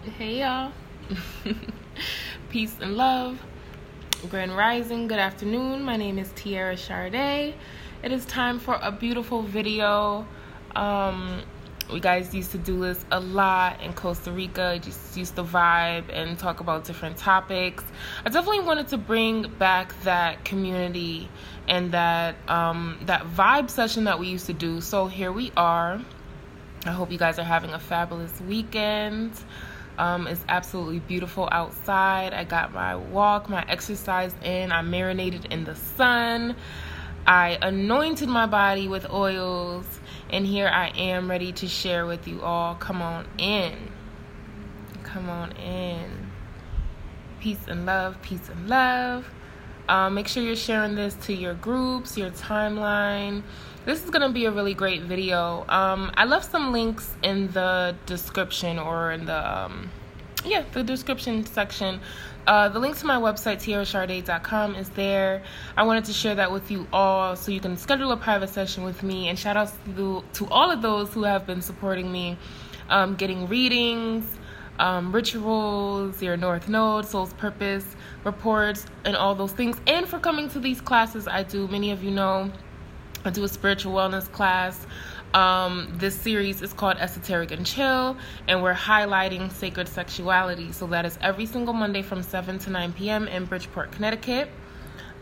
Hey y'all. Peace and love. Grand Rising, good afternoon. My name is Tiara Charday. It is time for a beautiful video. We guys used to do this a lot in Costa Rica. Just used to vibe and talk about different topics. I definitely wanted to bring back that community and that vibe session that we used to do. So here we are. I hope you guys are having a fabulous weekend. It's absolutely beautiful outside. I got my walk, my exercise in. I marinated in the sun. I anointed my body with oils. And here I am ready to share with you all. Come on in. Come on in. Peace and love. Peace and love. Make sure you're sharing this to your groups, your timeline. This is going to be a really great video. I left some links in the description or in the description section. The link to my website, tiaracharday.com, is there. I wanted to share that with you all so you can schedule a private session with me. And shout outs to all of those who have been supporting me, getting readings, rituals, your North Node, Soul's Purpose, reports, and all those things. And for coming to these classes I do. Many of you know I do a spiritual wellness class. This series is called Esoteric and Chill, and we're highlighting sacred sexuality. So that is every single Monday from 7 to 9 p.m. in Bridgeport, Connecticut.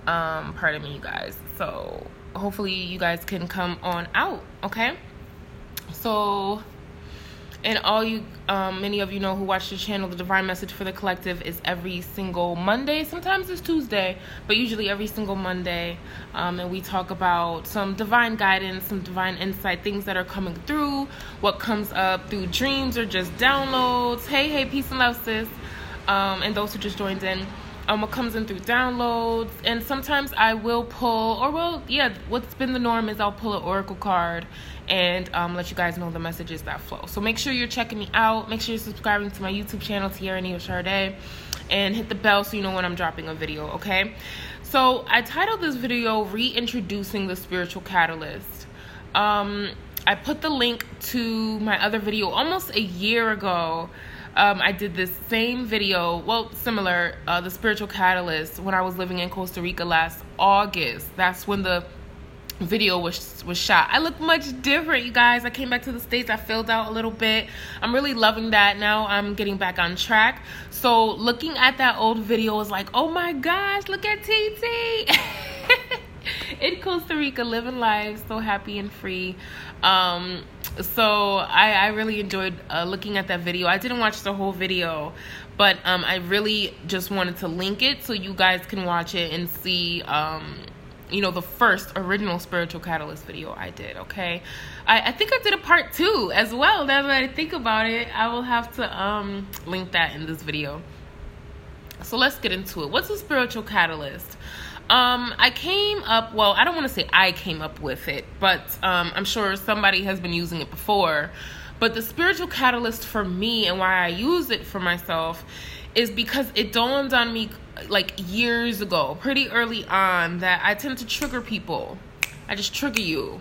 Pardon me, you guys. So hopefully you guys can come on out, okay? So, and all you, many of you know who watch the channel, the Divine Message for the Collective is every single Monday. Sometimes it's Tuesday, but usually every single Monday. And we talk about some divine guidance, some divine insight, things that are coming through, what comes up through dreams or just downloads. Hey, peace and love, sis. And those who just joined in. What comes in through downloads. And sometimes I will pull, what's been the norm is I'll pull an oracle card and let you guys know the messages that flow. So make sure you're checking me out. Make sure you're subscribing to my YouTube channel, Tiara Charday, and hit the bell so you know when I'm dropping a video, okay? So I titled this video, Reintroducing the Spiritual Catalyst. I put the link to my other video almost a year ago. I did this same video, similar, the Spiritual Catalyst, when I was living in Costa Rica last August. That's when the video was shot. I look much different, you guys. I came back to the States. I filled out a little bit. I'm really loving that. Now I'm getting back on track. So looking at that old video was like, oh my gosh, look at TT in Costa Rica, living life, so happy and free. So I really enjoyed looking at that video. I didn't watch the whole video, but I really just wanted to link it so you guys can watch it and see the first original Spiritual Catalyst video I did, okay? I think I did a part 2 as well. Now that I think about it, I will have to link that in this video. So let's get into it. What's a Spiritual Catalyst? I came up, I don't want to say I came up with it, but I'm sure somebody has been using it before. But the Spiritual Catalyst for me, and why I use it for myself, is because it dawned on me like years ago, pretty early on, that I tend to trigger people. I just trigger you.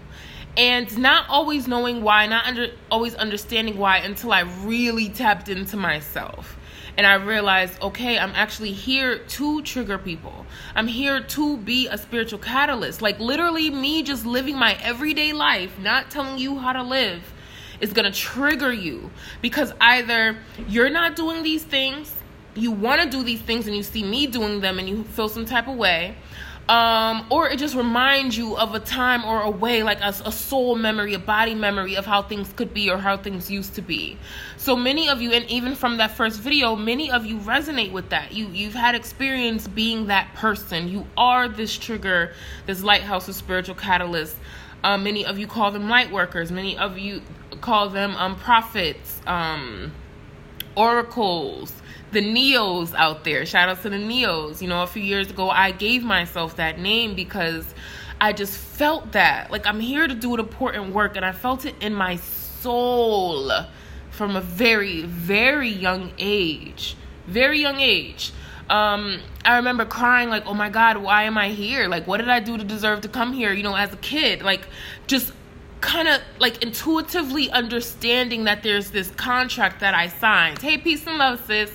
And not always knowing why, always understanding why, until I really tapped into myself. And I realized, okay, I'm actually here to trigger people. I'm here to be a spiritual catalyst. Like literally me just living my everyday life, not telling you how to live, is going to trigger you. Because either you're not doing these things, you want to do these things and you see me doing them and you feel some type of way. Or it just reminds you of a time or a way, like a soul memory, a body memory of how things could be or how things used to be. So many of you, and even from that first video, many of you resonate with that. You've had experience being that person. You are this trigger, this lighthouse of spiritual catalyst. Many of you call them light workers. Many of you call them prophets, oracles, the Neos out there. Shout out to the Neos. A few years ago, I gave myself that name because I just felt that. Like, I'm here to do an important work, and I felt it in my soul from a very, very young age. Very young age. I remember crying like, oh my God, why am I here? Like, what did I do to deserve to come here, as a kid? Like, just kind of like intuitively understanding that there's this contract that I signed. Hey, peace and love, sis.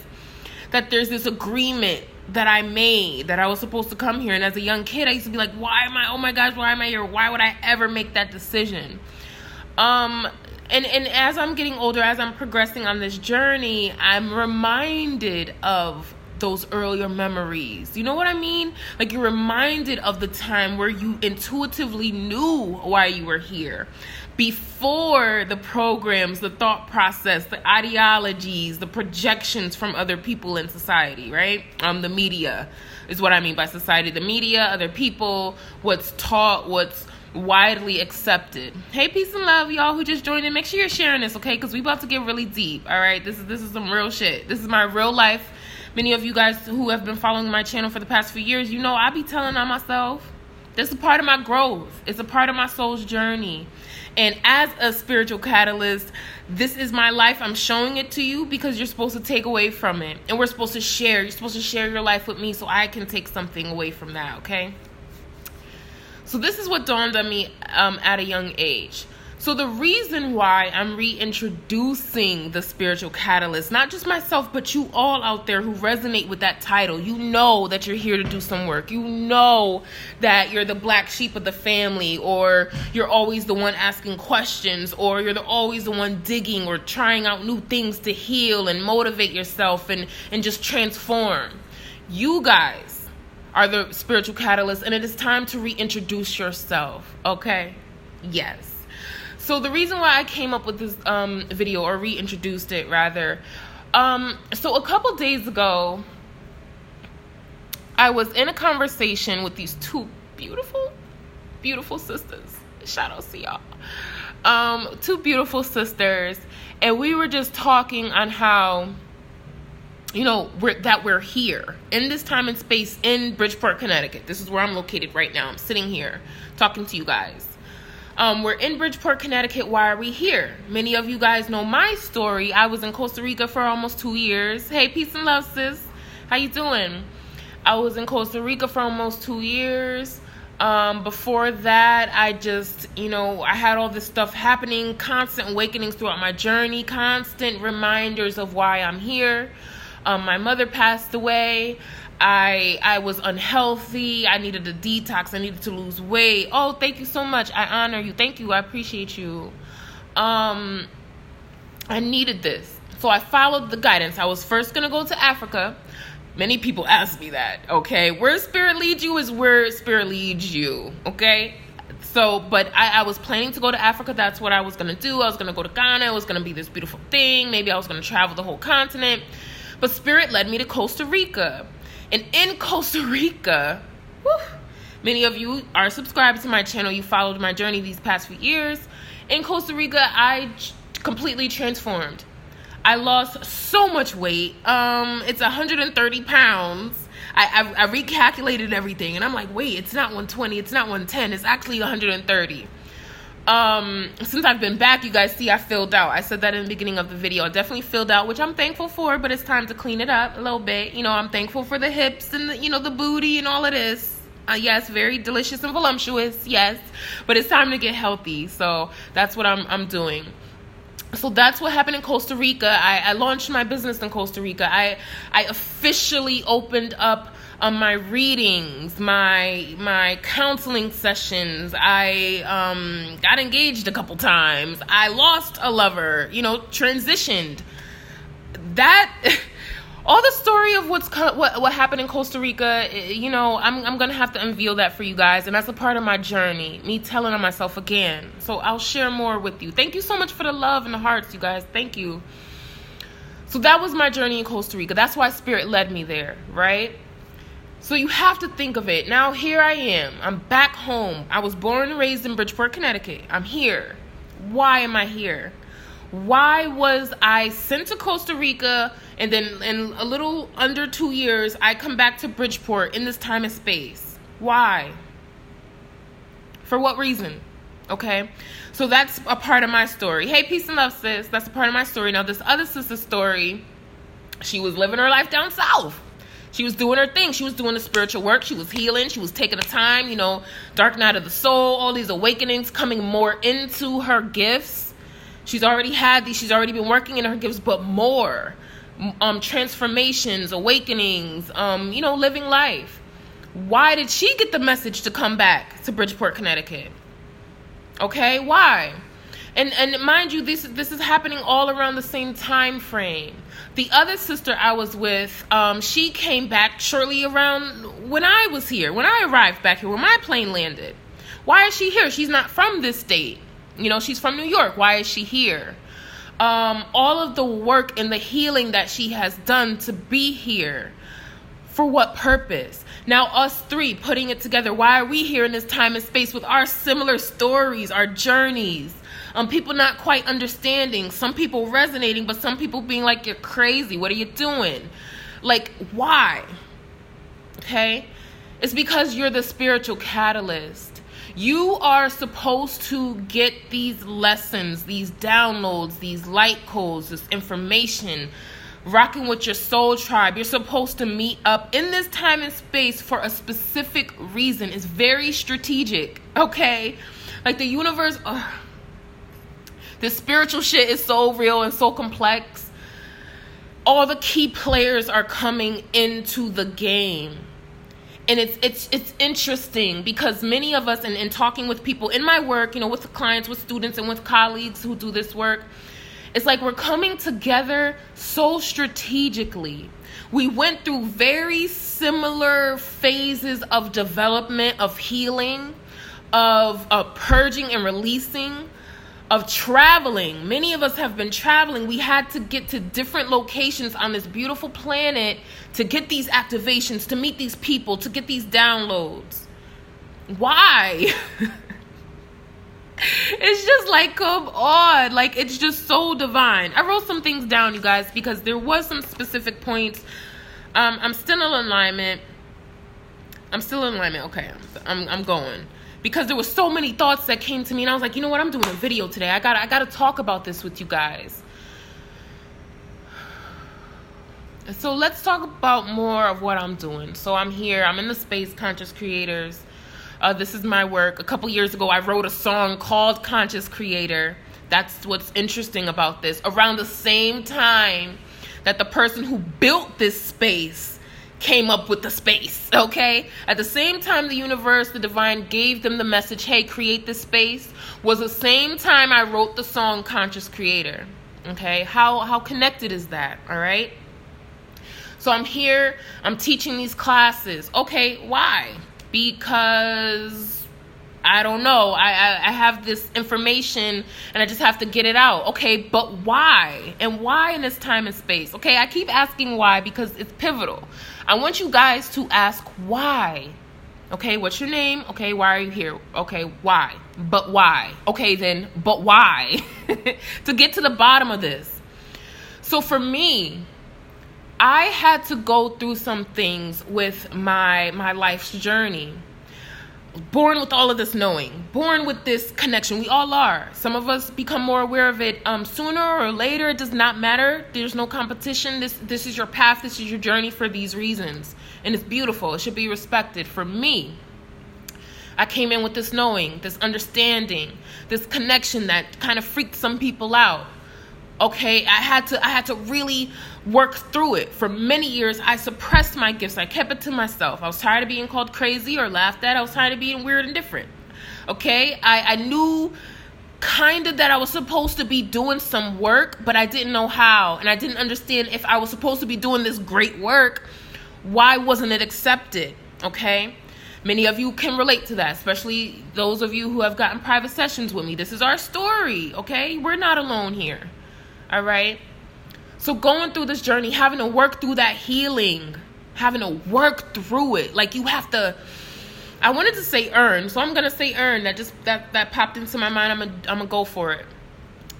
That there's this agreement that I made, that I was supposed to come here. And as a young kid, I used to be like, oh my gosh, why am I here? Why would I ever make that decision? And as I'm getting older, as I'm progressing on this journey, I'm reminded of those earlier memories. You know what I mean? Like, you're reminded of the time where you intuitively knew why you were here, before the programs, the thought process, the ideologies, the projections from other people in society, right? The media is what I mean by society. The media, other people, what's taught, what's widely accepted. Hey, peace and love, y'all who just joined in. Make sure you're sharing this, okay? Because we about to get really deep, all right? This is some real shit. This is my real life. Many of you guys who have been following my channel for the past few years, you know I be telling on myself. This is a part of my growth. It's a part of my soul's journey. And as a spiritual catalyst, this is my life. I'm showing it to you because you're supposed to take away from it. And we're supposed to share. You're supposed to share your life with me so I can take something away from that, okay? So this is what dawned on me at a young age. So the reason why I'm reintroducing the spiritual catalyst, not just myself, but you all out there who resonate with that title, you know that you're here to do some work. You know that you're the black sheep of the family, or you're always the one asking questions, or you're always the one digging or trying out new things to heal and motivate yourself and just transform. You guys are the spiritual catalyst, and it is time to reintroduce yourself, okay? Yes. So the reason why I came up with this video, or reintroduced it rather, so a couple days ago, I was in a conversation with these two beautiful, beautiful sisters. Shout out to y'all. Two beautiful sisters, and we were just talking on how, you know, we're here in this time and space in Bridgeport, Connecticut. This is where I'm located right now. I'm sitting here talking to you guys. We're in Bridgeport, Connecticut. Why are we here? Many of you guys know my story. I was in Costa Rica for almost 2 years. Hey, peace and love, sis. How you doing? I was in Costa Rica for almost 2 years. Before that, I just, I had all this stuff happening, constant awakenings throughout my journey, constant reminders of why I'm here. My mother passed away. I was unhealthy. I needed a detox. I needed to lose weight. Oh, thank you so much. I honor you. Thank you. I appreciate you. I needed this. So I followed the guidance. I was first going to go to Africa. Many people ask me that, okay? Where spirit leads you is where spirit leads you, okay? So, but I was planning to go to Africa. That's what I was going to do. I was going to go to Ghana. It was going to be this beautiful thing. Maybe I was going to travel the whole continent. But spirit led me to Costa Rica. And in Costa Rica, many of you are subscribed to my channel. You followed my journey these past few years. In Costa Rica, I completely transformed. I lost so much weight. It's 130 pounds. I recalculated everything. And I'm like, wait, it's not 120. It's not 110. It's actually 130. Since I've been back, you guys see I filled out. I said that in the beginning of the video. I definitely filled out, which I'm thankful for, but it's time to clean it up a little bit. I'm thankful for the hips and the booty and all of this. Yes, very delicious and voluptuous. Yes, but it's time to get healthy. So that's what I'm doing. So that's what happened in Costa Rica. I launched my business in Costa Rica. I officially opened up my readings, my counseling sessions. I got engaged a couple times. I lost a lover, transitioned. That all the story of what happened in Costa Rica, I'm going to have to unveil that for you guys. And that's a part of my journey, me telling on myself again. So I'll share more with you. Thank you so much for the love and the hearts, you guys. Thank you. So that was my journey in Costa Rica. That's why spirit led me there, right? So you have to think of it. Now here I am. I'm back home. I was born and raised in Bridgeport, Connecticut. I'm here. Why am I here? Why was I sent to Costa Rica, and then in a little under 2 years, I come back to Bridgeport in this time and space? Why? For what reason? Okay? So that's a part of my story. Hey, peace and love, sis. That's a part of my story. Now, this other sister's story, she was living her life down south. She was doing her thing. She was doing the spiritual work. She was healing. She was taking the time, dark night of the soul, all these awakenings, coming more into her gifts. She's already had these. She's already been working in her gifts, but more. Transformations, awakenings, living life. Why did she get the message to come back to Bridgeport, Connecticut? Okay, why? And mind you, this is happening all around the same time frame. The other sister I was with, she came back shortly around when I was here, when I arrived back here, when my plane landed. Why is she here? She's not from this state. She's from New York. Why is she here? All of the work and the healing that she has done to be here. For what purpose? Now us three putting it together. Why are we here in this time and space with our similar stories, our journeys? People not quite understanding. Some people resonating, but some people being like, you're crazy. What are you doing? Like, why? Okay? It's because you're the spiritual catalyst. You are supposed to get these lessons, these downloads, these light codes, this information, rocking with your soul tribe. You're supposed to meet up in this time and space for a specific reason. It's very strategic, okay? Like the universe, this spiritual shit is so real and so complex. All the key players are coming into the game. And it's interesting because many of us, in talking with people in my work, with the clients, with students, and with colleagues who do this work, it's like we're coming together so strategically. We went through very similar phases of development, of healing, of purging and releasing, of traveling. Many of us have been traveling. We had to get to different locations on this beautiful planet to get these activations, to meet these people, to get these downloads. Why? It's just like, come on. Like, it's just so divine. I wrote some things down, you guys, because there was some specific points. I'm still in alignment. Okay, I'm going. Because there were so many thoughts that came to me, and I was like, you know what, I'm doing a video today. I gotta talk about this with you guys. So let's talk about more of what I'm doing. So I'm here. I'm in the space, Conscious Creators. This is my work. A couple years ago, I wrote a song called Conscious Creator. That's what's interesting about this. Around the same time that the person who built this space came up with the space, okay? At the same time the universe, the divine, gave them the message, hey, create this space, was the same time I wrote the song Conscious Creator, okay? How connected is that, all right? So I'm here, I'm teaching these classes. Okay, why? Because I don't know. I have this information and I just have to get it out. Okay, but why? And why in this time and space? Okay, I keep asking why because it's pivotal. I want you guys to ask why. Okay, what's your name? Okay, why are you here? Okay, why? But why? Okay, then, but why? To get to the bottom of this. So for me, I had to go through some things with my life's journey. Born with all of this knowing, born with this connection. We all are. Some of us become more aware of it sooner or later. It does not matter. There's no competition. This is your path. This is your journey for these reasons. And it's beautiful. It should be respected. For me, I came in with this knowing, this understanding, this connection that kind of freaked some people out. Okay, I had to really work through it. For many years, I suppressed my gifts. I kept it to myself. I was tired of being called crazy or laughed at. I was tired of being weird and different. Okay, I knew kind of that I was supposed to be doing some work, but I didn't know how. And I didn't understand if I was supposed to be doing this great work, why wasn't it accepted? Okay, many of you can relate to that, especially those of you who have gotten private sessions with me. This is our story, okay? We're not alone here. All right. So going through this journey, having to work through that healing, having to work through it. Like you have to, I wanted to say earn. So I'm going to say earn. That popped into my mind. I'm going to go for it.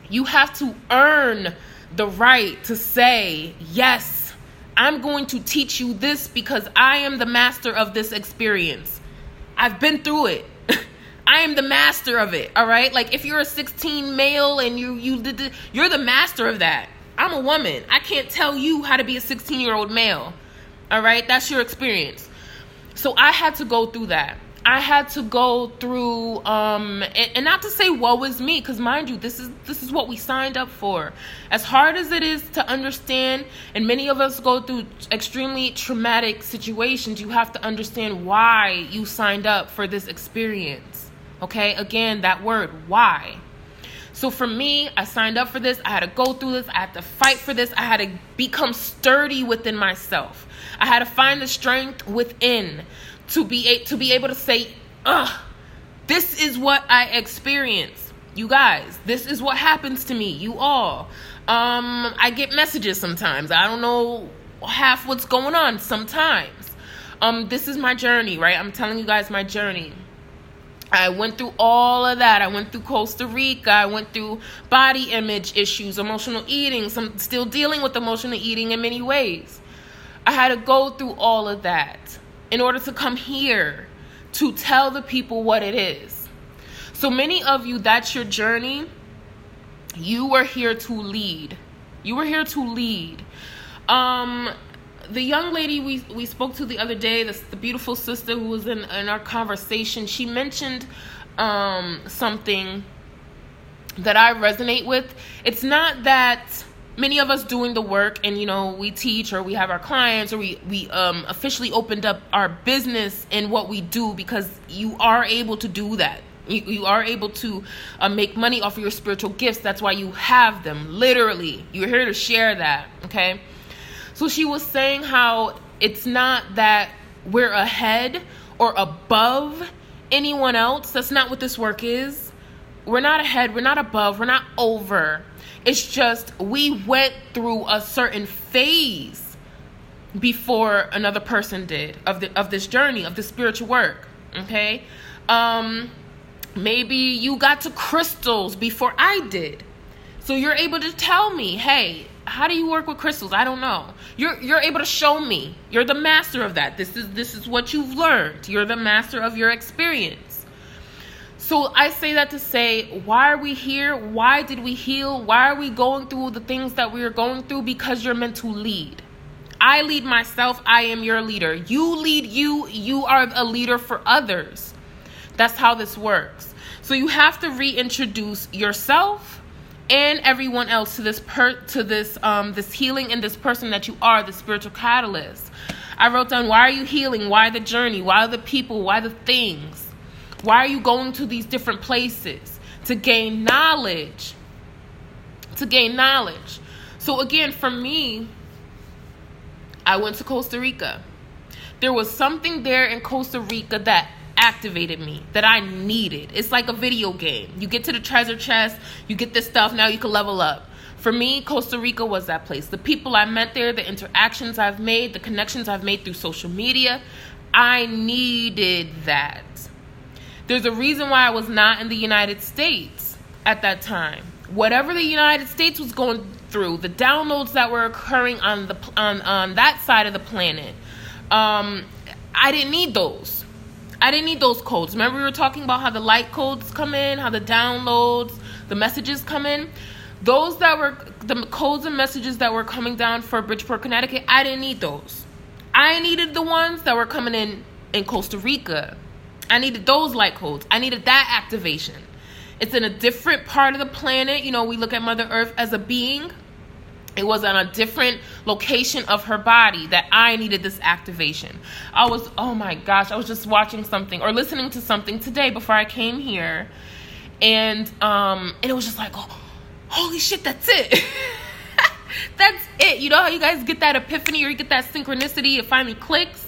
You have to earn the right to say, yes, I'm going to teach you this because I am the master of this experience. I've been through it. I am the master of it, all right? Like if you're a 16 male and you're the master of that. I'm a woman. I can't tell you how to be a 16-year-old male. All right, that's your experience. So I had to go through that. I had to go through, and not to say woe is me, because mind you, this is what we signed up for. As hard as it is to understand, and many of us go through extremely traumatic situations, you have to understand why you signed up for this experience. Okay, again, that word, why. So for me, I signed up for this. I had to go through this. I had to fight for this. I had to become sturdy within myself. I had to find the strength within to be able to say, this is what I experience. You guys, this is what happens to me. You all. I get messages sometimes. I don't know half what's going on sometimes. This is my journey, right? I'm telling you guys my journey. I went through all of that. I went through Costa Rica. I went through body image issues, emotional eating. So I'm still dealing with emotional eating in many ways. I had to go through all of that in order to come here to tell the people what it is. So many of you, that's your journey. You were here to lead. You were here to lead. The young lady we spoke to the other day, the beautiful sister who was in our conversation, she mentioned something that I resonate with. It's not that many of us doing the work and, we teach or we have our clients or we officially opened up our business in what we do, because you are able to do that. You are able to make money off of your spiritual gifts. That's why you have them. Literally. You're here to share that. Okay. So she was saying how it's not that we're ahead or above anyone else. That's not what this work is. We're not ahead. We're not above. We're not over. It's just we went through a certain phase before another person did of this journey, of the spiritual work. Okay. Maybe you got to crystals before I did. So you're able to tell me, hey, how do you work with crystals? I don't know. You're able to show me. You're the master of that. This is what you've learned. You're the master of your experience. So I say that to say, why are we here? Why did we heal? Why are we going through the things that we are going through? Because you're meant to lead. I lead myself. I am your leader. You lead you. You are a leader for others. That's how this works. So you have to reintroduce yourself and everyone else to this this healing and this person that you are, the spiritual catalyst. I wrote down, why are you healing? Why the journey? Why the people? Why the things? Why are you going to these different places? To gain knowledge. To gain knowledge. So again, for me, I went to Costa Rica. There was something there in Costa Rica that activated me, that I needed. It's like a video game. You get to the treasure chest, you get this stuff, now you can level up. For me, Costa Rica was that place. The people I met there, the interactions I've made, the connections I've made through social media, I needed that. There's a reason why I was not in the United States at that time. Whatever the United States was going through, the downloads that were occurring on that side of the planet, I didn't need those. I didn't need those codes. Remember we were talking about how the light codes come in, how the downloads, the messages come in? Those that were the codes and messages that were coming down for Bridgeport, Connecticut, I didn't need those. I needed the ones that were coming in Costa Rica. I needed those light codes. I needed that activation. It's in a different part of the planet. We look at Mother Earth as a being. It was on a different location of her body that I needed this activation. Oh my gosh, I was just watching something or listening to something today before I came here. And it was just like, oh, holy shit, that's it. That's it. You know how you guys get that epiphany or you get that synchronicity, it finally clicks?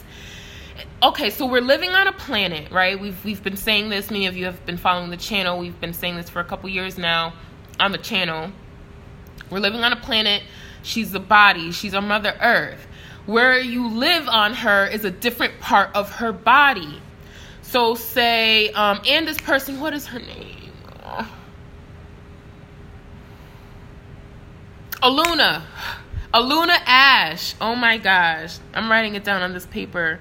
Okay, so we're living on a planet, right? We've been saying this. Many of you have been following the channel. We've been saying this for a couple years now on the channel. We're living on a planet. She's the body. She's our Mother Earth. Where you live on her is a different part of her body. So say, and this person, what is her name? Aluna Ash. Oh my gosh. I'm writing it down on this paper.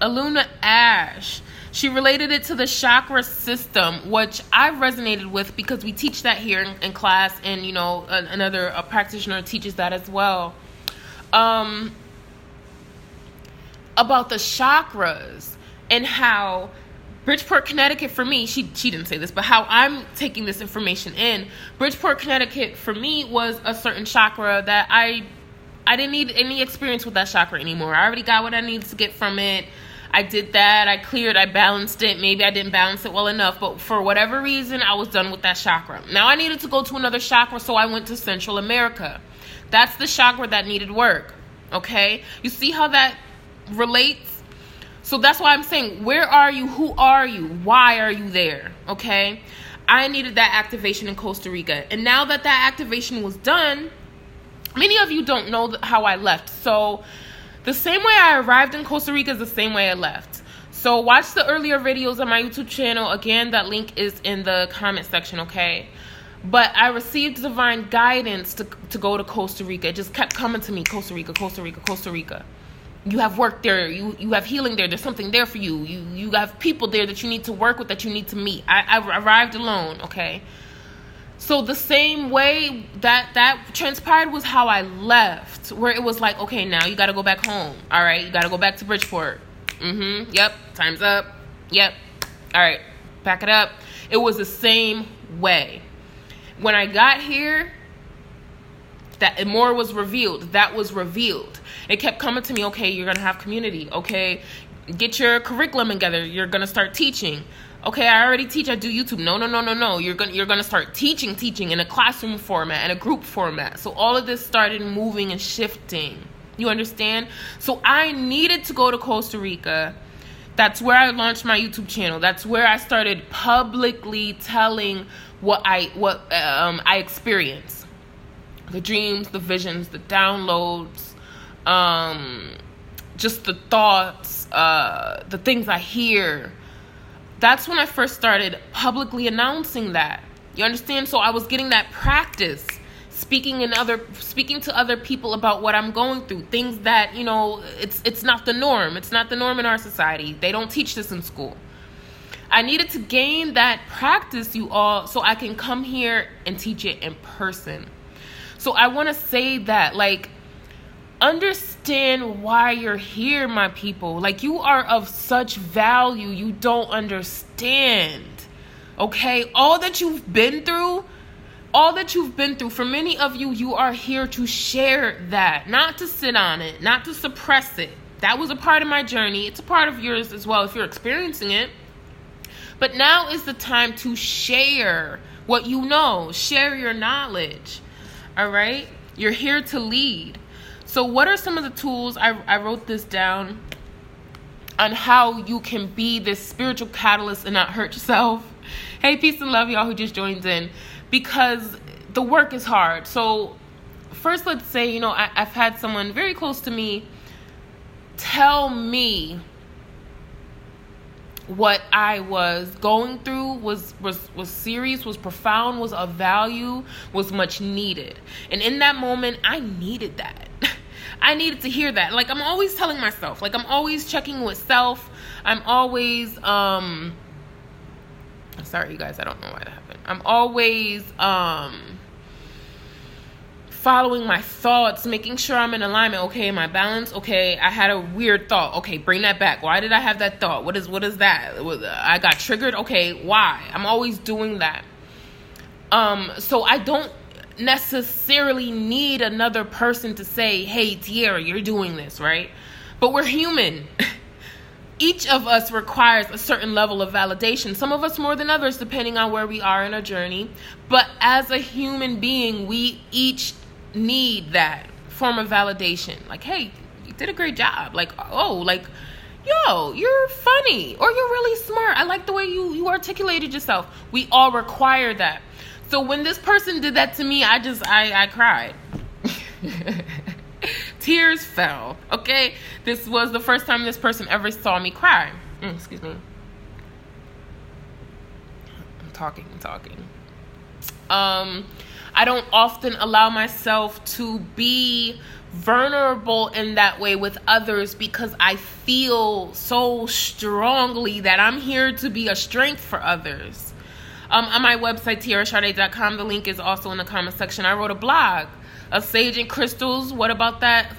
Aluna Ash. She related it to the chakra system, which I resonated with because we teach that here in class, and another practitioner teaches that as well. about the chakras and how Bridgeport, Connecticut, for me, she didn't say this, but how I'm taking this information in. Bridgeport, Connecticut, for me, was a certain chakra that I didn't need any experience with that chakra anymore. I already got what I needed to get from it. I did that. I cleared. I balanced it. Maybe I didn't balance it well enough, but for whatever reason, I was done with that chakra. Now I needed to go to another chakra, so I went to Central America. That's the chakra that needed work. Okay? You see how that relates? So that's why I'm saying, where are you? Who are you? Why are you there? Okay? I needed that activation in Costa Rica. And now that activation was done, many of you don't know how I left. So the same way I arrived in Costa Rica is the same way I left. So watch the earlier videos on my YouTube channel. Again, that link is in the comment section, okay? But I received divine guidance to go to Costa Rica. It just kept coming to me, Costa Rica, Costa Rica, Costa Rica. You have work there. You have healing there. There's something there for you. You have people there that you need to work with, that you need to meet. I arrived alone, okay? So the same way that transpired was how I left, where it was like, okay, now you got to go back home. All right, you got to go back to Bridgeport. Yep, time's up. Yep. All right, pack it up. It was the same way. When I got here, that more was revealed. That was revealed. It kept coming to me, okay, you're going to have community. Okay, get your curriculum together. You're going to start teaching. Okay, I already teach. I do YouTube. No. You're gonna start teaching in a classroom format and a group format. So all of this started moving and shifting. You understand? So I needed to go to Costa Rica. That's where I launched my YouTube channel. That's where I started publicly telling what I experienced. The dreams, the visions, the downloads, just the thoughts, the things I hear. That's when I first started publicly announcing that. You understand? So I was getting that practice, speaking to other people about what I'm going through. Things that, it's not the norm. It's not the norm in our society. They don't teach this in school. I needed to gain that practice, you all, so I can come here and teach it in person. So I want to say that, understand why you're here, my people. You are of such value. You don't understand. Okay? All that you've been through, for many of you, you are here to share that, not to sit on it, not to suppress it. That was a part of my journey. It's a part of yours as well if you're experiencing it. But now is the time to share what you know. Share your knowledge. All right? You're here to lead. So what are some of the tools? I wrote this down on how you can be this spiritual catalyst and not hurt yourself. Hey, peace and love, y'all who just joined in. Because the work is hard. So first, let's say, I've had someone very close to me tell me what I was going through was serious, was profound, was of value, was much needed. And in that moment, I needed that. I needed to hear that. I'm always telling myself, I'm always checking with self. I'm always, sorry, you guys, I don't know why that happened. I'm always, following my thoughts, making sure I'm in alignment. Okay, am I balanced? Okay, I had a weird thought. Okay, bring that back. Why did I have that thought? What is that? I got triggered. Okay, why? I'm always doing that. So I don't necessarily need another person to say, hey, Tierra, you're doing this, right? But we're human. Each of us requires a certain level of validation. Some of us more than others, depending on where we are in our journey. But as a human being, we each need that form of validation. Hey, you did a great job. Yo, you're funny, or you're really smart. I like the way you articulated yourself. We all require that. So when this person did that to me, I cried. Tears fell. Okay, this was the first time this person ever saw me cry. Excuse me. I'm talking. I don't often allow myself to be vulnerable in that way with others because I feel so strongly that I'm here to be a strength for others. On my website, tierracharday.com, the link is also in the comment section. I wrote a blog of Sage and Crystals. What about that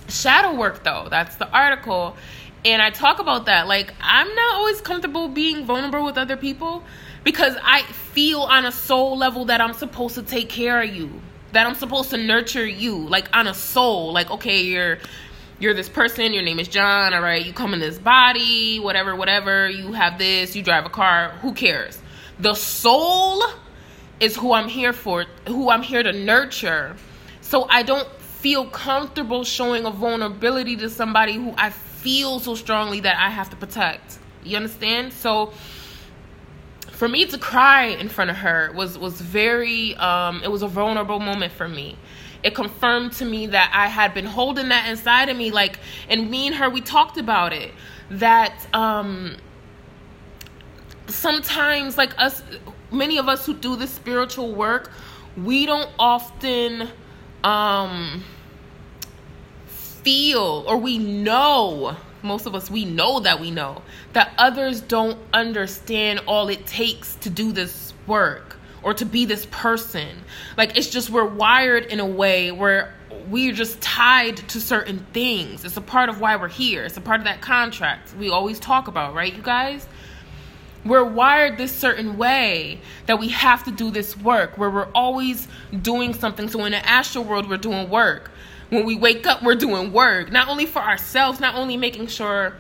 Shadow work, though, that's the article. And I talk about that. Like, I'm not always comfortable being vulnerable with other people because I feel on a soul level that I'm supposed to take care of you, that I'm supposed to nurture you, like on a soul. Like, okay, you're this person, your name is John, all right, you come in this body, whatever, you have this, you drive a car, who cares? The soul is who I'm here for, who I'm here to nurture. So I don't feel comfortable showing a vulnerability to somebody who I feel so strongly that I have to protect. You understand? So for me to cry in front of her was very, it was a vulnerable moment for me. It confirmed to me that I had been holding that inside of me, like, and me and her, we talked about it, that sometimes, like us, many of us who do this spiritual work, we don't often feel, or we know, most of us, we know that others don't understand all it takes to do this work or to be this person. Like, it's just, we're wired in a way where we're just tied to certain things. It's a part of why we're here. It's a part of that contract we always talk about, right, you guys? We're wired this certain way that we have to do this work, where we're always doing something. So in the astral world, we're doing work. When we wake up, we're doing work, not only for ourselves, not only making sure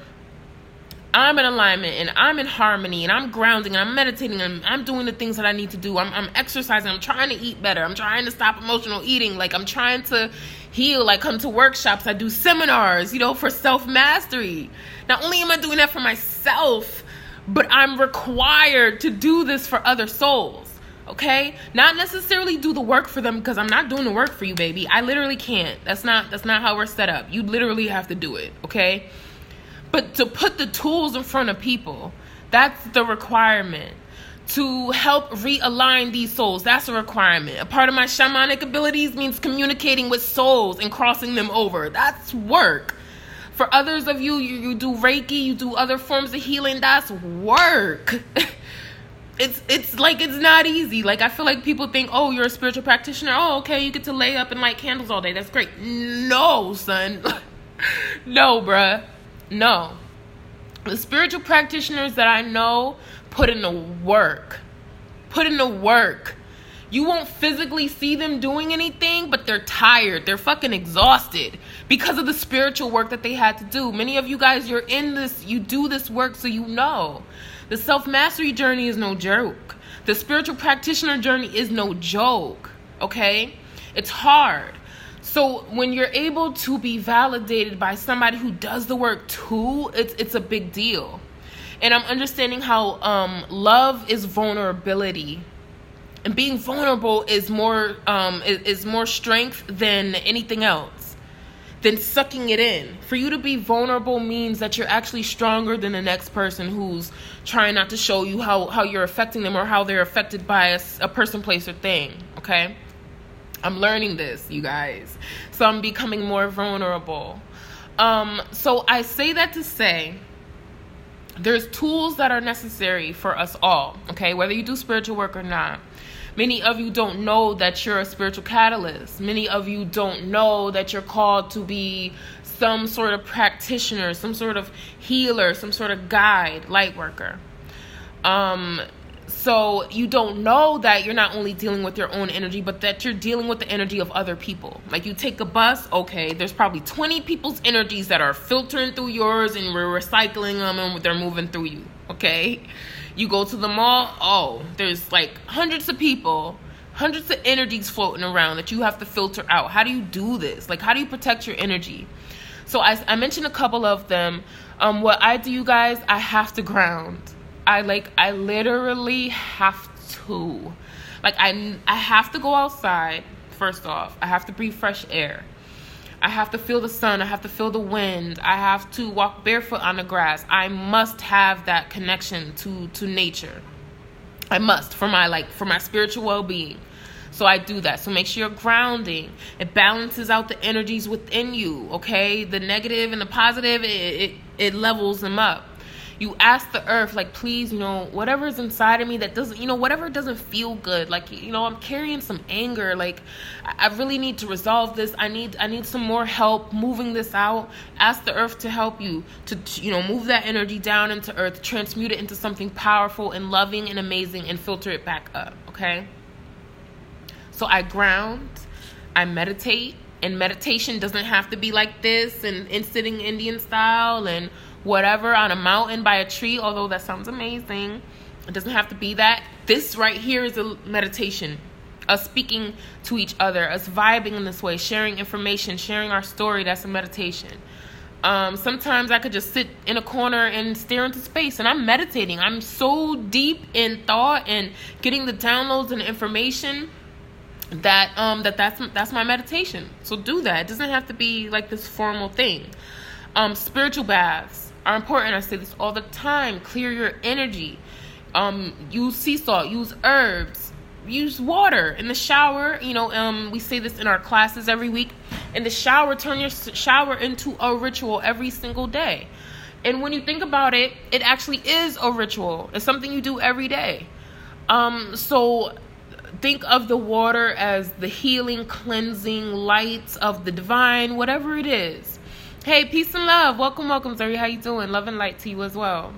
I'm in alignment and I'm in harmony and I'm grounding and I'm meditating and I'm doing the things that I need to do. I'm exercising. I'm trying to eat better. I'm trying to stop emotional eating. Like, I'm trying to heal. Like, come to workshops. I do seminars, for self-mastery. Not only am I doing that for myself, but I'm required to do this for other souls. Okay? Not necessarily do the work for them, because I'm not doing the work for you, baby. I literally can't. That's not how we're set up. You literally have to do it. Okay? But to put the tools in front of people, that's the requirement. To help realign these souls, that's a requirement. A part of my shamanic abilities means communicating with souls and crossing them over. That's work. For others of you, you do Reiki, you do other forms of healing, that's work. It's like, it's not easy. Like, I feel like people think, oh, you're a spiritual practitioner. Oh, okay, you get to lay up and light candles all day. That's great. No, son. No, bruh. No. The spiritual practitioners that I know put in the work. You won't physically see them doing anything, but they're tired. They're fucking exhausted because of the spiritual work that they had to do. Many of you guys, you're in this, you do this work, so you know. The self-mastery journey is no joke. The spiritual practitioner journey is no joke, okay? It's hard. So when you're able to be validated by somebody who does the work too, it's a big deal. And I'm understanding how love is vulnerability. And being vulnerable is more strength than anything else, than sucking it in. For you to be vulnerable means that you're actually stronger than the next person who's trying not to show you how you're affecting them or how they're affected by a person, place, or thing, okay? I'm learning this, you guys. So I'm becoming more vulnerable. So I say that to say, there's tools that are necessary for us all, okay? Whether you do spiritual work or not. Many of you don't know that you're a spiritual catalyst. Many of you don't know that you're called to be some sort of practitioner, some sort of healer, some sort of guide, light worker. So you don't know that you're not only dealing with your own energy, but that you're dealing with the energy of other people. Like, you take a bus, okay, there's probably 20 people's energies that are filtering through yours, and we're recycling them and they're moving through you, okay? You go to the mall, oh, there's like hundreds of people, hundreds of energies floating around that you have to filter out. How do you do this? Like, how do you protect your energy? So I mentioned a couple of them. What I do, you guys, I have to ground. I literally have to. Like, I have to go outside, first off. I have to breathe fresh air. I have to feel the sun. I have to feel the wind. I have to walk barefoot on the grass. I must have that connection to nature. I must for my spiritual well-being. So I do that. So make sure you're grounding. It balances out the energies within you, okay? The negative and the positive, it levels them up. You ask the earth, like, please, whatever's inside of me that doesn't, whatever doesn't feel good, like, I'm carrying some anger, like, I really need to resolve this. I need some more help moving this out. Ask the earth to help you to move that energy down into earth, transmute it into something powerful and loving and amazing, and filter it back up. Okay. So I ground, I meditate, and meditation doesn't have to be like this and sitting Indian style and whatever on a mountain by a tree, although that sounds amazing. It doesn't have to be that. This right here is a meditation. Us speaking to each other, us vibing in this way, sharing information, sharing our story, that's a meditation. Sometimes I could just sit in a corner and stare into space, and I'm meditating. I'm so deep in thought and getting the downloads and information that's my meditation. So do that. It doesn't have to be like this formal thing. Spiritual baths are important. I say this all the time. Clear your energy. Use sea salt, use herbs, use water in the shower. We say this in our classes every week. In the shower, turn your shower into a ritual every single day. And when you think about it, it actually is a ritual. It's something you do every day. So think of the water as the healing, cleansing light of the divine, whatever it is. Hey, peace and love. Welcome, Zuri. How you doing? Love and light to you as well.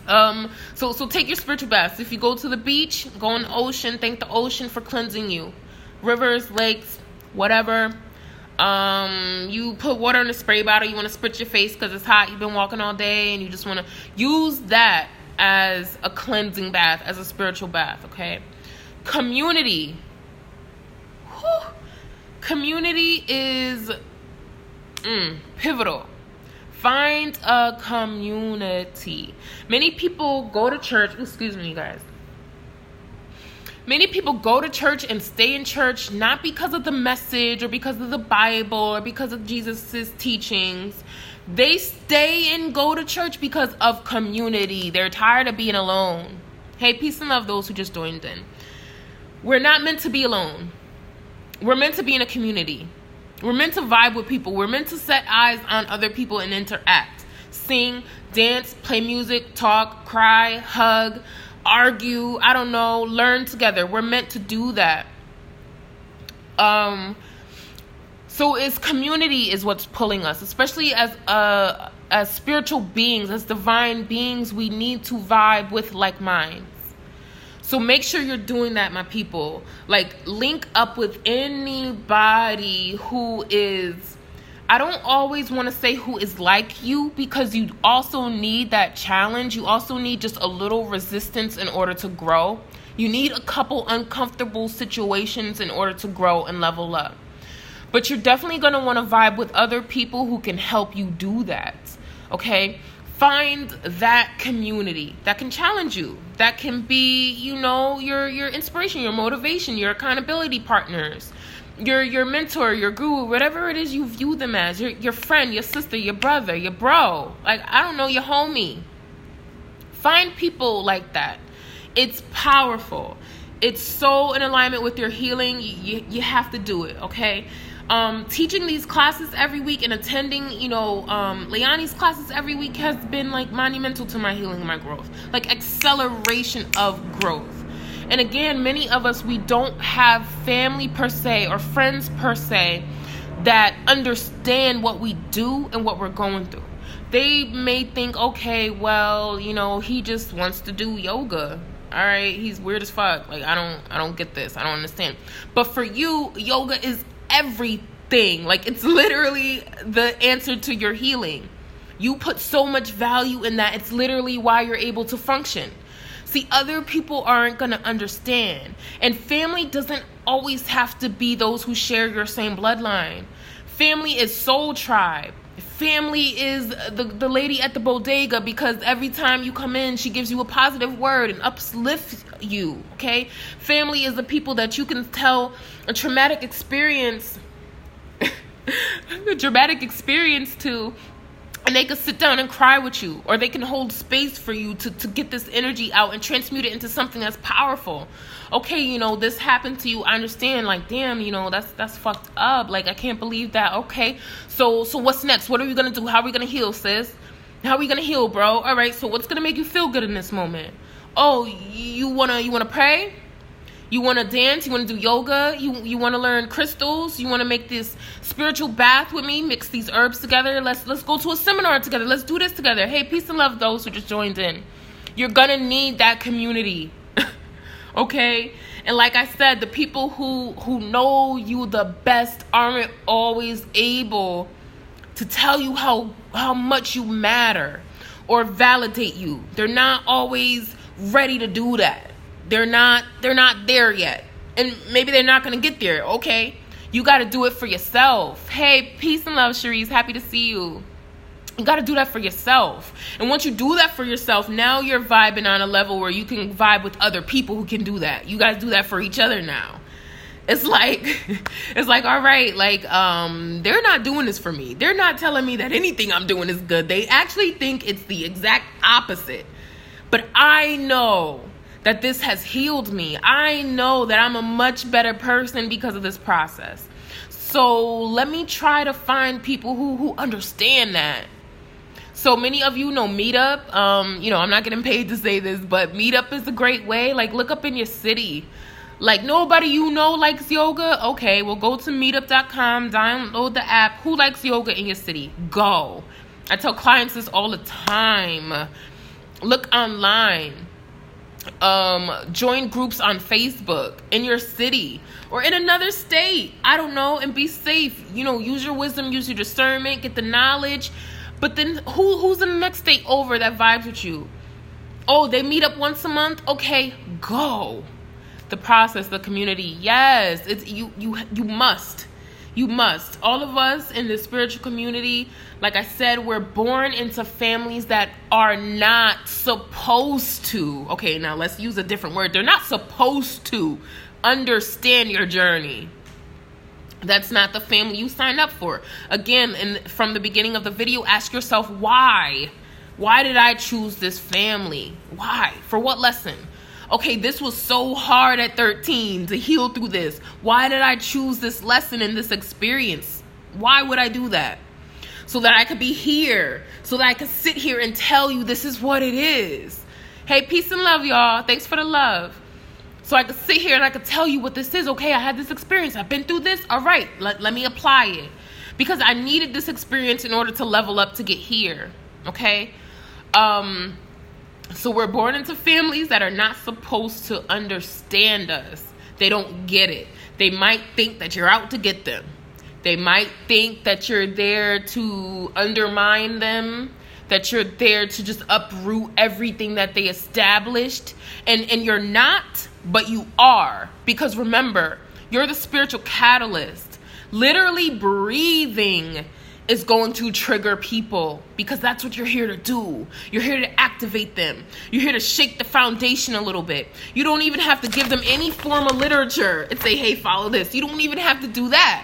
So take your spiritual baths. If you go to the beach, go in the ocean, thank the ocean for cleansing you. Rivers, lakes, whatever. You put water in a spray bottle. You want to spritz your face because it's hot. You've been walking all day and you just want to use that as a cleansing bath, as a spiritual bath, okay? Community. Whew. Community is pivotal. Find a community. Many people go to church. Excuse me, guys. Many people go to church and stay in church not because of the message or because of the Bible or because of Jesus's teachings. They stay and go to church because of community. They're tired of being alone. Hey, peace and love those who just joined in. We're not meant to be alone. We're meant to be in a community. We're meant to vibe with people. We're meant to set eyes on other people and interact. Sing, dance, play music, talk, cry, hug, argue, I don't know, learn together. We're meant to do that. So it's community is what's pulling us, especially as spiritual beings, as divine beings. We need to vibe with like minds. So make sure you're doing that, my people. Like, link up with anybody who is, I don't always want to say who is like you, because you also need that challenge. You also need just a little resistance in order to grow. You need a couple uncomfortable situations in order to grow and level up. But you're definitely going to want to vibe with other people who can help you do that, okay? Find that community that can challenge you, that can be, your inspiration, your motivation, your accountability partners, your mentor, your guru, whatever it is you view them as, your friend, your sister, your brother, your bro, like, I don't know, your homie. Find people like that. It's powerful. It's so in alignment with your healing. You have to do it, okay? Teaching these classes every week and attending, Leonie's classes every week has been like monumental to my healing and my growth, like acceleration of growth. And again, many of us, we don't have family per se or friends per se that understand what we do and what we're going through. They may think, okay, well, he just wants to do yoga. All right, he's weird as fuck. Like, I don't get this. I don't understand. But for you, yoga is everything. Like, it's literally the answer to your healing. You put so much value in that. It's literally why you're able to function. See, other people aren't going to understand. And family doesn't always have to be those who share your same bloodline. Family is soul tribe. Family is the lady at the bodega, because every time you come in, she gives you a positive word and uplifts you, okay? Family is the people that you can tell a traumatic experience to, and they can sit down and cry with you, or they can hold space for you to get this energy out and transmute it into something that's powerful. Okay, this happened to you. I understand. Like, damn, that's fucked up. Like, I can't believe that. Okay, so what's next? What are we gonna do? How are we gonna heal, sis? How are we going to heal, bro? All right, so what's going to make you feel good in this moment? Oh, you want to pray? You want to dance? You want to do yoga? You want to learn crystals? You want to make this spiritual bath with me? Mix these herbs together? Let's go to a seminar together. Let's do this together. Hey, peace and love those who just joined in. You're going to need that community. Okay? And like I said, the people who know you the best aren't always able to tell you how much you matter or validate you. They're not always ready to do that. They're not there yet. And maybe they're not going to get there. Okay. You got to do it for yourself. Hey, peace and love, Cherise. Happy to see you. You got to do that for yourself. And once you do that for yourself, now you're vibing on a level where you can vibe with other people who can do that. You guys do that for each other now. It's like, all right, like, they're not doing this for me. They're not telling me that anything I'm doing is good. They actually think it's the exact opposite. But I know that this has healed me. I know that I'm a much better person because of this process. So let me try to find people who understand that. So many of you know Meetup. I'm not getting paid to say this, but Meetup is a great way. Like, look up in your city. Like, nobody you know likes yoga? Okay, well, go to meetup.com, download the app. Who likes yoga in your city? Go. I tell clients this all the time. Look online. Join groups on Facebook in your city or in another state. I don't know, and be safe. Use your wisdom, use your discernment, get the knowledge. But then who's in the next state over that vibes with you? Oh, they meet up once a month? Okay, go. The process, the community. Yes, it's you must. You must. All of us in the spiritual community, like I said, we're born into families that are not supposed to. Okay, now let's use a different word. They're not supposed to understand your journey. That's not the family you signed up for. Again, from the beginning of the video, ask yourself why. Why did I choose this family? Why? For what lesson? Okay, this was so hard at 13 to heal through this. Why did I choose this lesson and this experience? Why would I do that? So that I could be here. So that I could sit here and tell you this is what it is. Hey, peace and love, y'all. Thanks for the love. So I could sit here and I could tell you what this is. Okay, I had this experience. I've been through this. All right, let me apply it. Because I needed this experience in order to level up to get here. Okay? So we're born into families that are not supposed to understand us. They don't get it. They might think that you're out to get them. They might think that you're there to undermine them, that you're there to just uproot everything that they established. And you're not, but you are. Because remember, you're the spiritual catalyst. Literally breathing is going to trigger people because that's what you're here to do. You're here to activate them. You're here to shake the foundation a little bit. You don't even have to give them any form of literature and say, hey, follow this. You don't even have to do that.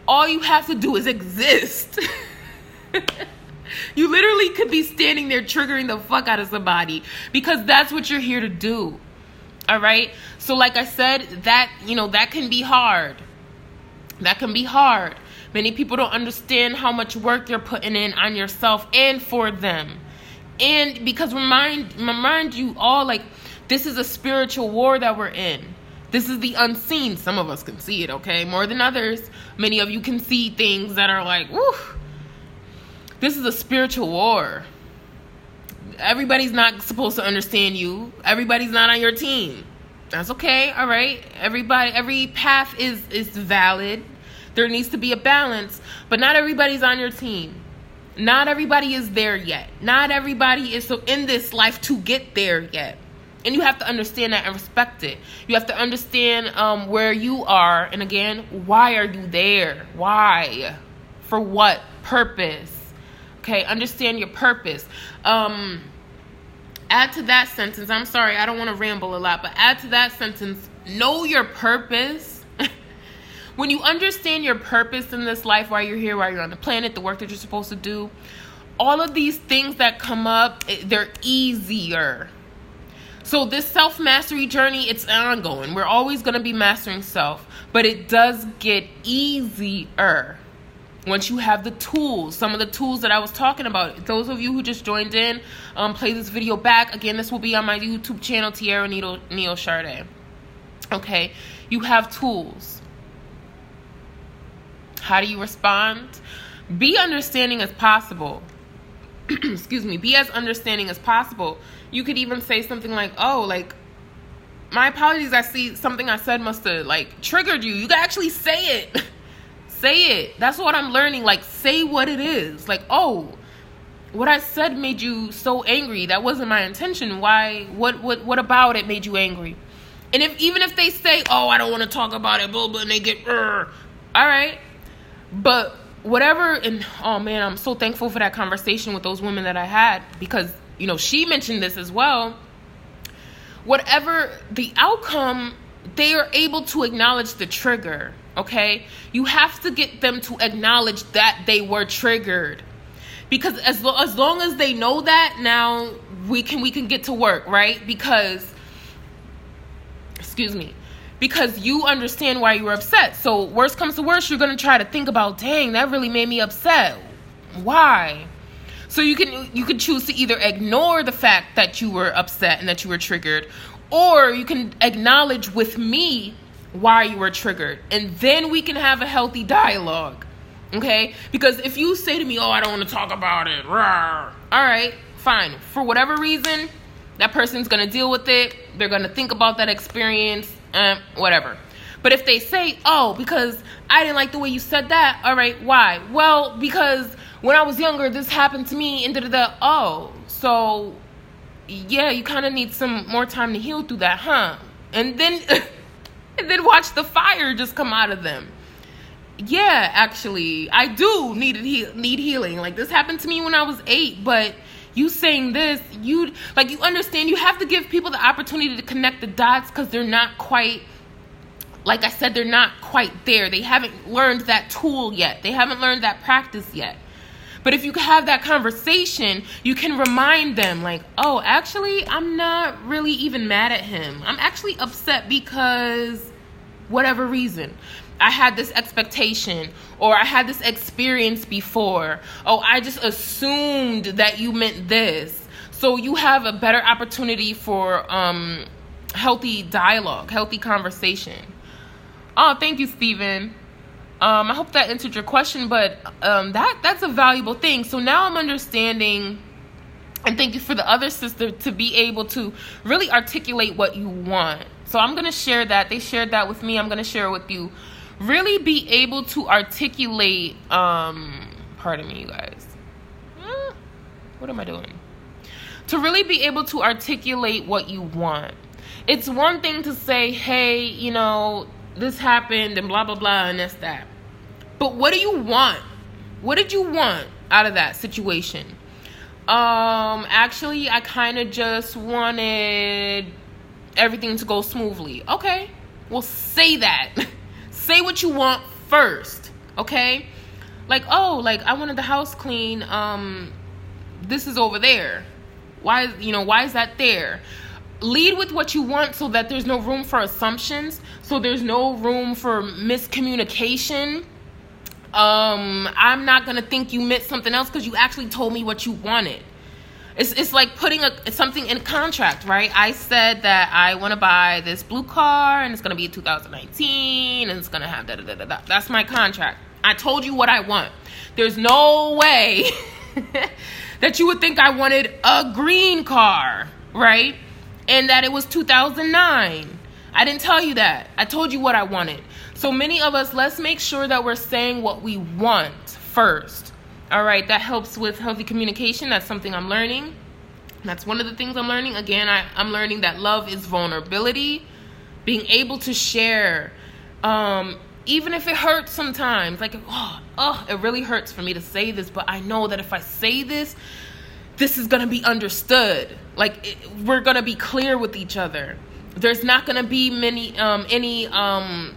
All you have to do is exist. You literally could be standing there triggering the fuck out of somebody because that's what you're here to do. All right? So like I said, that can be hard. That can be hard. Many people don't understand how much work you're putting in on yourself and for them. And because remind you all, like, this is a spiritual war that we're in. This is the unseen. Some of us can see it, okay? More than others. Many of you can see things that are like, woo. This is a spiritual war. Everybody's not supposed to understand you. Everybody's not on your team. That's okay, all right? Every path is valid. There needs to be a balance, but not everybody's on your team. Not everybody is there yet. Not everybody is so in this life to get there yet. And you have to understand that and respect it. You have to understand where you are. And again, why are you there? Why? For what purpose? Okay, understand your purpose. Add to that sentence. I'm sorry, I don't want to ramble a lot, but add to that sentence, know your purpose. When you understand your purpose in this life, why you're here, why you're on the planet, the work that you're supposed to do, all of these things that come up, they're easier. So this self-mastery journey, it's ongoing. We're always going to be mastering self, but it does get easier. Once you have the tools, some of the tools that I was talking about, those of you who just joined in, play this video back. Again, this will be on my YouTube channel, Tierra Neo Charday. Okay, you have tools. How do you respond? Be understanding as possible. Excuse me, be as understanding as possible. You could even say something like, oh, like, my apologies, I see something I said must have, like, triggered you. You can actually say it. Say it. That's what I'm learning. Like, say what it is. Like, oh, what I said made you so angry. That wasn't my intention. Why? What about it made you angry? And even if they say, oh, I don't want to talk about it, blah, blah, and they get, all right. But whatever, and oh man, I'm so thankful for that conversation with those women that I had, because, you know, she mentioned this as well. Whatever the outcome, they are able to acknowledge the trigger. Okay, you have to get them to acknowledge that they were triggered, because as long as they know that, now we can get to work, right? Because you understand why you were upset. So worst comes to worst, you're gonna try to think about, dang, that really made me upset. Why? So you can choose to either ignore the fact that you were upset and that you were triggered, or you can acknowledge with me why you were triggered, and then we can have a healthy dialogue. Okay? Because if you say to me, oh, I don't want to talk about it, rawr, all right, fine. For whatever reason, that person's going to deal with it. They're going to think about that experience, whatever. But if they say, oh, because I didn't like the way you said that, all right, why? Well, because when I was younger, this happened to me, and da-da-da. Oh, so yeah, you kind of need some more time to heal through that, huh? And then and then watch the fire just come out of them. Yeah, actually, I do need healing. Like, this happened to me when I was 8, but you saying this, you understand, you have to give people the opportunity to connect the dots, because they're not quite, like I said, they're not quite there. They haven't learned that tool yet. They haven't learned that practice yet. But if you have that conversation, you can remind them, like, oh, actually, I'm not really even mad at him. I'm actually upset because whatever reason. I had this expectation, or I had this experience before. Oh, I just assumed that you meant this. So you have a better opportunity for healthy dialogue, healthy conversation. Oh, thank you, Stephen. I hope that answered your question, but that's a valuable thing. So now I'm understanding, and thank you for the other sister, to be able to really articulate what you want. So I'm going to share that. They shared that with me. I'm going to share it with you. Really be able to articulate, pardon me, you guys. What am I doing? To really be able to articulate what you want. It's one thing to say, hey, you know, this happened and blah, blah, blah, and that's that. But what do you want? What did you want out of that situation? Actually, I kind of just wanted everything to go smoothly. Okay, well, say that. Say what you want first, okay? Like, oh, like, I wanted the house clean. This is over there. Why is that there? Lead with what you want, so that there's no room for assumptions, so there's no room for miscommunication. I'm not gonna think you meant something else because you actually told me what you wanted. It's like putting something in a contract, right? I said that I want to buy this blue car, and it's gonna be a 2019, and it's gonna have da-da-da-da-da. That's my contract. I told you what I want. There's no way that you would think I wanted a green car, right? And that it was 2009. I didn't tell you that. I told you what I wanted. So many of us, let's make sure that we're saying what we want first. All right, that helps with healthy communication. That's something I'm learning. That's one of the things I'm learning. Again, I'm learning that love is vulnerability. Being able to share, even if it hurts sometimes. Like, it really hurts for me to say this, but I know that if I say this, this is going to be understood. Like, we're going to be clear with each other. There's not going to be any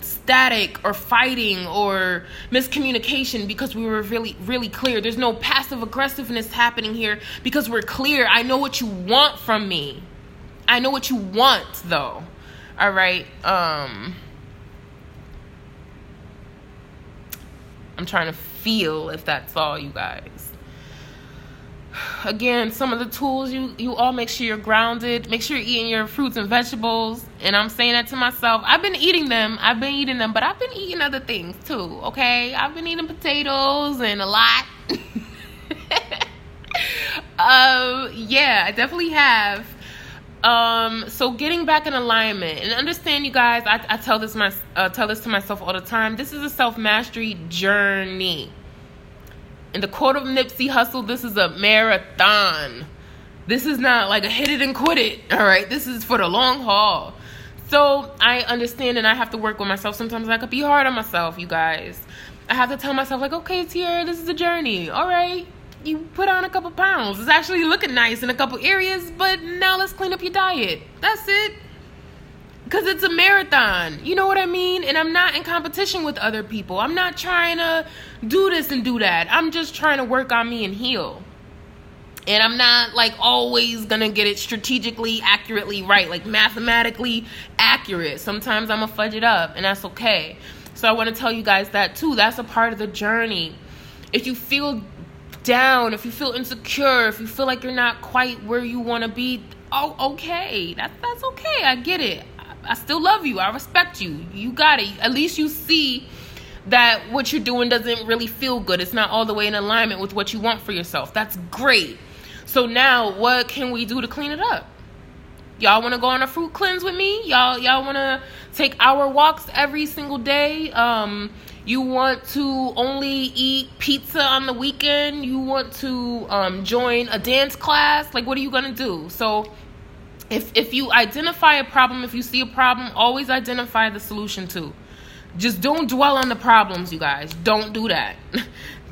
static or fighting or miscommunication, because we were really, really clear. There's no passive aggressiveness happening here, because we're clear. I know what you want from me. I know what you want, though. All right. I'm trying to feel, if that's all, you guys. Again, some of the tools, you all make sure you're grounded. Make sure you're eating your fruits and vegetables. And I'm saying that to myself. I've been eating them, but I've been eating other things too, okay? I've been eating potatoes and a lot. Yeah, I definitely have. So getting back in alignment, and understand, you guys, I tell this to myself all the time. This is a self-mastery journey. In the quote of Nipsey Hussle, this is a marathon. This is not like a hit it and quit it. All right, this is for the long haul. So I understand, and I have to work with myself. Sometimes I could be hard on myself, you guys. I have to tell myself, like, okay, Tiara, this is a journey. All right, you put on a couple pounds. It's actually looking nice in a couple areas, but now let's clean up your diet. That's it. Because it's a marathon. You know what I mean? And I'm not in competition with other people. I'm not trying to do this and do that. I'm just trying to work on me and heal. And I'm not like always going to get it strategically, accurately right. Like mathematically accurate. Sometimes I'm going to fudge it up, and that's okay. So I want to tell you guys that too. That's a part of the journey. If you feel down, if you feel insecure, if you feel like you're not quite where you want to be, oh, okay. That's okay. I get it. I still love you. I respect you. You got it. At least you see that what you're doing doesn't really feel good. It's not all the way in alignment with what you want for yourself. That's great. So now what can we do to clean it up? Y'all want to go on a fruit cleanse with me? Y'all want to take hour walks every single day? You want to only eat pizza on the weekend? You want to join a dance class? Like, what are you going to do? So if you identify a problem, if you see a problem, always identify the solution too. Just don't dwell on the problems, you guys. Don't do that.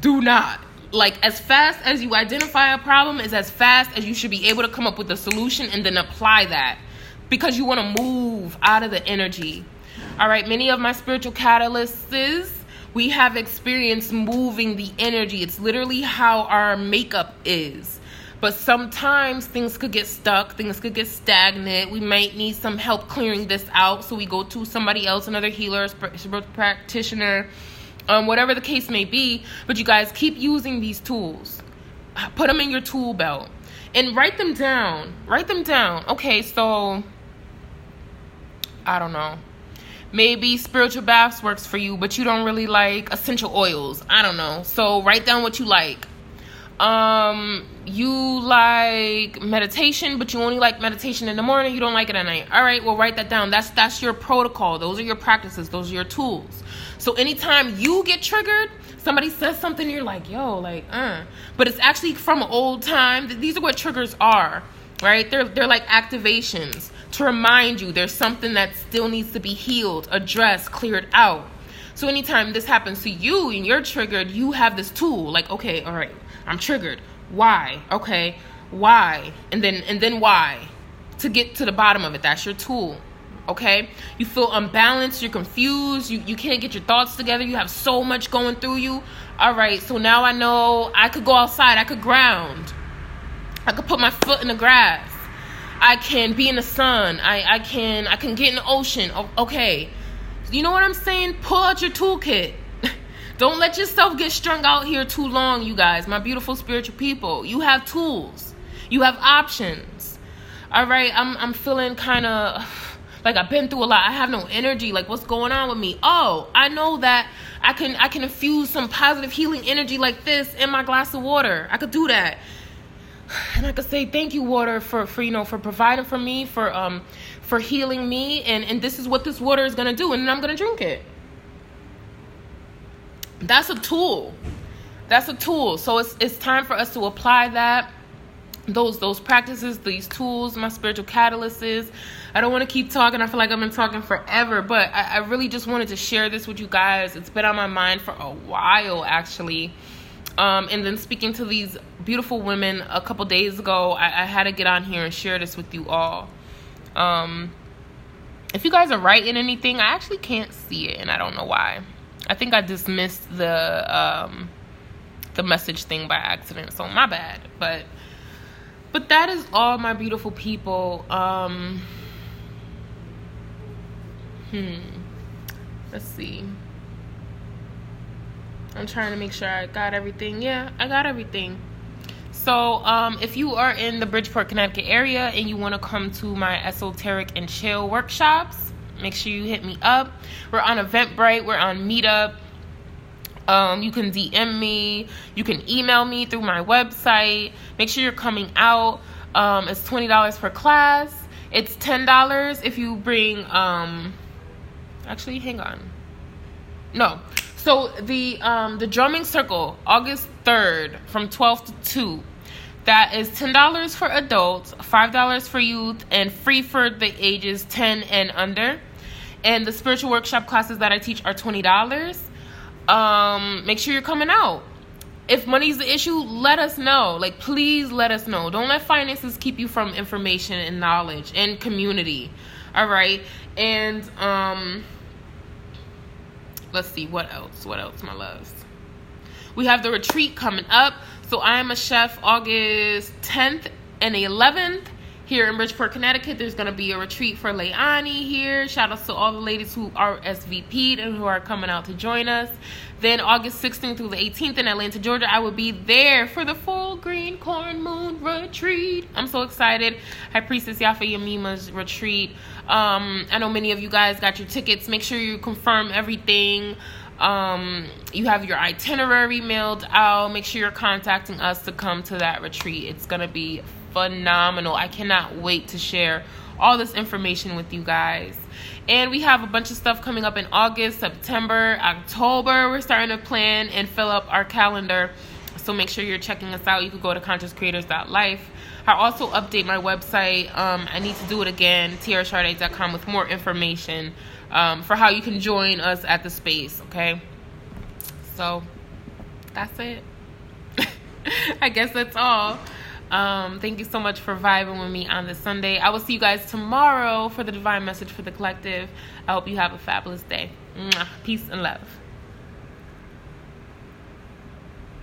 Do not. Like, as fast as you identify a problem is as fast as you should be able to come up with a solution and then apply that, because you want to move out of the energy. All right, many of my spiritual catalysts, we have experienced moving the energy. It's literally how our makeup is. But sometimes things could get stuck. Things could get stagnant. We might need some help clearing this out. So we go to somebody else, another healer, spiritual practitioner, whatever the case may be. But you guys, keep using these tools. Put them in your tool belt and write them down. Write them down. Okay, so I don't know. Maybe spiritual baths works for you, but you don't really like essential oils. I don't know. So write down what you like. You like meditation, but you only like meditation in the morning. You don't like it at night. All right, well, write that down. That's your protocol. Those are your practices. Those are your tools. So anytime you get triggered, somebody says something, you're like, yo, like, but it's actually from an old time. These are what triggers are, right? They're like activations to remind you there's something that still needs to be healed, addressed, cleared out. So anytime this happens to you and you're triggered, you have this tool. Like, okay, all right, I'm triggered. Why? Okay, why? And then why? To get to the bottom of it. That's your tool. Okay? You feel unbalanced, you're confused, you can't get your thoughts together, you have so much going through you. All right, so now I know I could go outside, I could ground. I could put my foot in the grass. I can be in the sun. I can get in the ocean. Okay. You know what I'm saying? Pull out your toolkit. Don't let yourself get strung out here too long, you guys. My beautiful spiritual people. You have tools. You have options. All right, I'm feeling kind of like I've been through a lot. I have no energy. Like, what's going on with me? Oh, I know that I can infuse some positive healing energy like this in my glass of water. I could do that. And I could say thank you, water, for providing for me, for healing me, and this is what this water is gonna do, and then I'm gonna drink it. That's a tool. That's a tool. So it's time for us to apply that, those practices, these tools, my spiritual catalysts. I don't want to keep talking. I feel like I've been talking forever, but I really just wanted to share this with you guys. It's been on my mind for a while, actually. And then speaking to these beautiful women a couple days ago, I had to get on here and share this with you all. If you guys are writing anything, I actually can't see it, and I don't know why. I think I dismissed the message thing by accident, so my bad. But that is all, my beautiful people. Let's see. I'm trying to make sure I got everything. Yeah, I got everything. So if you are in the Bridgeport, Connecticut area and you want to come to my esoteric and chill workshops, make sure you hit me up. We're on Eventbrite. We're on Meetup. You can DM me. You can email me through my website. Make sure you're coming out. It's $20 per class. It's $10 if you bring, actually, hang on. No. So the drumming circle, August 3rd from 12 to 2. That is $10 for adults, $5 for youth, and free for the ages 10 and under. And the spiritual workshop classes that I teach are $20. Make sure you're coming out. If money's the issue, let us know. Like, please let us know. Don't let finances keep you from information and knowledge and community. All right. And let's see, what else, my loves? We have the retreat coming up. So I am a chef August 10th and 11th here in Bridgeport, Connecticut. There's going to be a retreat for Leilani here. Shout outs to all the ladies who are SVP'd and who are coming out to join us. Then August 16th through the 18th in Atlanta, Georgia, I will be there for the full green corn moon retreat. I'm so excited. High Priestess Yafa Yamima's retreat. I know many of you guys got your tickets. Make sure you confirm everything. You have your itinerary mailed out. Make sure you're contacting us to come to that retreat. It's going to be phenomenal. I cannot wait to share all this information with you guys. And we have a bunch of stuff coming up in August, September, October. We're starting to plan and fill up our calendar. So make sure you're checking us out. You can go to consciouscreators.life. I also update my website. I need to do it again, tiaracharday.com, with more information for how you can join us at the space, okay? So that's it. I guess that's all. Thank you so much for vibing with me on this Sunday. I will see you guys tomorrow for the Divine Message for the Collective. I hope you have a fabulous day. Mwah. Peace and love.